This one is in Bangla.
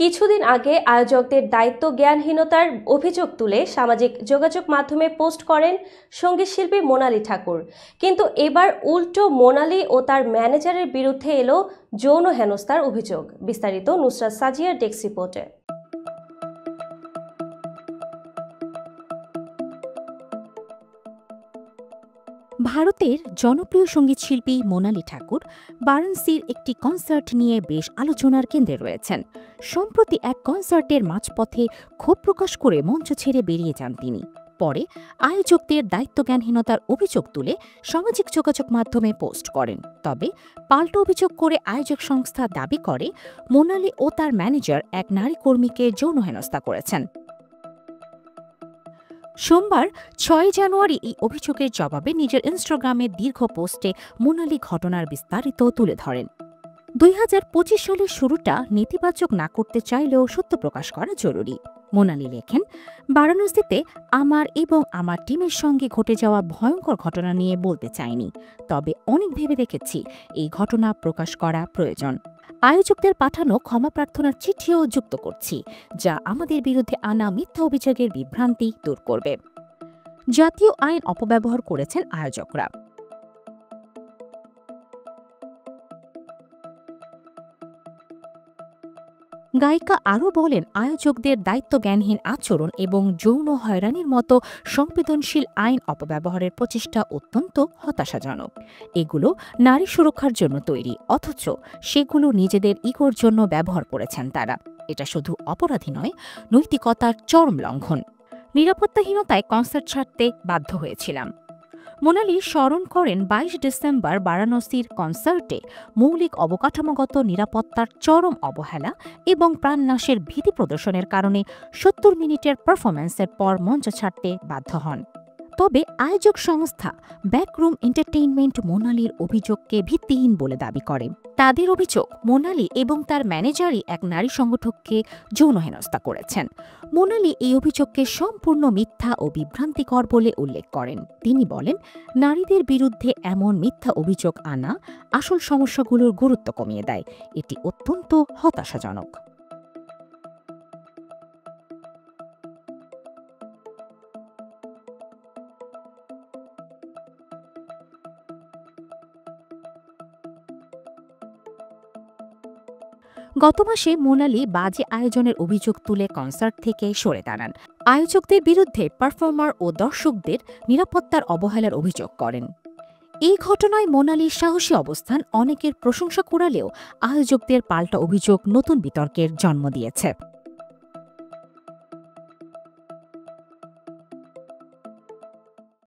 কিছুদিন আগে আয়োজকদের দায়িত্ব জ্ঞানহীনতার অভিযোগ তুলে সামাজিক যোগাযোগ মাধ্যমে পোস্ট করেন সঙ্গীতশিল্পী মোনালি ঠাকুর। কিন্তু এবার উল্টো মোনালি ও তার ম্যানেজারের বিরুদ্ধে এলো যৌন হেনস্থার অভিযোগ। বিস্তারিত নুসরাত সাজিয়ার ডেস্ক রিপোর্টে। ভারতের জনপ্রিয় সঙ্গীতশিল্পী মোনালি ঠাকুর বারাণসীর একটি কনসার্ট নিয়ে বেশ আলোচনার কেন্দ্রে রয়েছেন। সম্প্রতি এক কনসার্টের মাঝপথে ক্ষোভ প্রকাশ করে মঞ্চ ছেড়ে বেরিয়ে যান তিনি। পরে আয়োজকদের দায়িত্বজ্ঞানহীনতার অভিযোগ তুলে সামাজিক যোগাযোগ মাধ্যমে পোস্ট করেন। তবে পাল্টা অভিযোগ করে আয়োজক সংস্থা দাবি করে মোনালি ও তার ম্যানেজার এক নারী কর্মীকে যৌন হেনস্থা করেছেন। সোমবার ৬ জানুয়ারি এই অভিযোগের জবাবে নিজের ইনস্টাগ্রামে দীর্ঘ পোস্টে মোনালি ঘটনার বিস্তারিত তুলে ধরেন। ২০২৫ সালের শুরুটা নেতিবাচক না করতে চাইলেও সত্য প্রকাশ করা জরুরি। মোনালি লেখেন, বারাণসীতে আমার এবং আমার টিমের সঙ্গে ঘটে যাওয়া ভয়ঙ্কর ঘটনা নিয়ে বলতে চাইনি, তবে অনেক ভেবে দেখেছি এই ঘটনা প্রকাশ করা প্রয়োজন। আয়োজকদের পাঠানো ক্ষমা প্রার্থনার চিঠিও যুক্ত করছি, যা আমাদের বিরুদ্ধে আনা মিথ্যা অভিযোগের বিভ্রান্তি দূর করবে। জাতীয় আইন অপব্যবহার করেছেন আয়োজকরা। গায়িকা আরও বলেন, আয়োজকদের দায়িত্বজ্ঞানহীন আচরণ এবং যৌন হয়রানির মতো সংবেদনশীল আইন অপব্যবহারের প্রচেষ্টা অত্যন্ত হতাশাজনক। এগুলো নারী সুরক্ষার জন্য তৈরি, অথচ সেগুলো নিজেদের ইগোর জন্য ব্যবহার করেছেন তারা। এটা শুধু অপরাধী নয়, নৈতিকতার চরম লঙ্ঘন। নিরাপত্তাহীনতায় কনসার্ট ছাড়তে বাধ্য হয়েছিলাম। মোনালি স্মরণ করেন ২২ ডিসেম্বর বারাণসীর কনসার্টে মৌলিক অবকাঠামোগত নিরাপত্তার চরম অবহেলা এবং প্রাণনাশের ভীতি প্রদর্শনের কারণে ৭০ মিনিটের পারফরম্যান্সের পর মঞ্চ ছাড়তে বাধ্য হন। তবে আয়োজক সংস্থা ব্যাকরুম এন্টারটেইনমেন্ট মোনালির অভিযোগকে ভিত্তিহীন বলে দাবি করে। তাদের অভিযোগ, মোনালি এবং তার ম্যানেজারই এক নারী সংগঠককে যৌন হেনস্থা করেছেন। মোনালি এই অভিযোগকে সম্পূর্ণ মিথ্যা ও বিভ্রান্তিকর বলে উল্লেখ করেন। তিনি বলেন, নারীদের বিরুদ্ধে এমন মিথ্যা অভিযোগ আনা আসল সমস্যাগুলোর গুরুত্ব কমিয়ে দেয়। এটি অত্যন্ত হতাশাজনক। গত মাসে মোনালি বাজে আয়োজনের অভিযোগ তুলে কনসার্ট থেকে সরে দাঁড়ান। আয়োজকদের বিরুদ্ধে পারফর্মার ও দর্শকদের নিরাপত্তার অবহেলার অভিযোগ করেন। এই ঘটনায় মোনালির সাহসী অবস্থান অনেকের প্রশংসা কুড়ালেও আয়োজকদের পাল্টা অভিযোগ নতুন বিতর্কের জন্ম দিয়েছে।